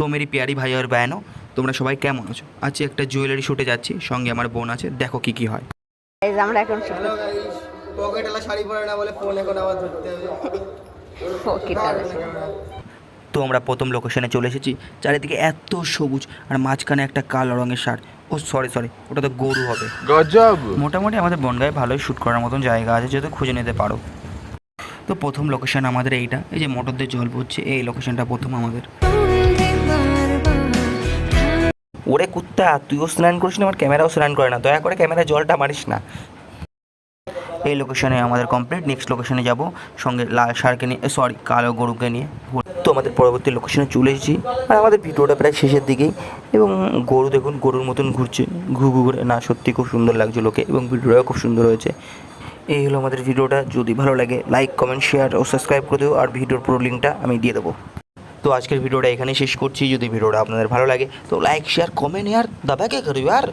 তো মেরি প্যারি ভাই আর বাহনো, তোমরা সবাই কেমন আছো? আজকে একটা জুয়েলারি শুটে যাচ্ছি, সঙ্গে আমার বোন আছে, দেখো কি কি হয়। এই যে আমরা এখন হ্যালো গাইস, পকেটওয়ালা শাড়ি পরে না বলে ফোন এখন আবার ধরতে হবে। তো আমরা প্রথম লোকেশনে চলে এসেছি। চারিদিকে এত সবুজ আর মাঝখানে একটা কালো রঙের শার্ট। ও সরি, ওটা তো গরু হবে। গজব। মোটামুটি আমাদের বনগাঁয়ে ভালোই শ্যুট করার মতন জায়গা আছে, যেহেতু খুঁজে নিতে পারো। তো প্রথম লোকেশন আমাদের এইটা, এই যে মোটর দিয়ে জল পড়ছে, এই লোকেশনটা প্রথম আমাদের। ওরে কুত্তা, তুইও স্নান করিস না, আমার ক্যামেরাও স্নান করে না, দয়া করে ক্যামেরায় জলটা মারিস না। এই লোকেশনে আমাদের কমপ্লিট। নেক্সট লোকেশনে যাব, সঙ্গে লাল ষাঁড়কে নিয়ে, কালো গরুকে নিয়ে। তো আমাদের পরবর্তী লোকেশনে চলে এসেছি, আর আমাদের ভিডিওটা প্রায় শেষের দিকেই। এবং গরু দেখুন, গরুর মতন ঘুরছে, ঘু করে। না, সত্যি খুব সুন্দর লাগছে লোকে, এবং ভিডিওটাও খুব সুন্দর হয়েছে। এই হলো আমাদের ভিডিওটা। যদি ভালো লাগে লাইক, কমেন্ট, শেয়ার ও সাবস্ক্রাইব করে দিও, আর ভিডিওর পুরো লিঙ্কটা আমি দিয়ে দেবো। তো আজকের ভিডিওটা এখানেই শেষ করছি। যদি ভিডিওটা আপনাদের ভালো লাগে তো লাইক, শেয়ার, কমেন্ট यार दबा क्या करो यार।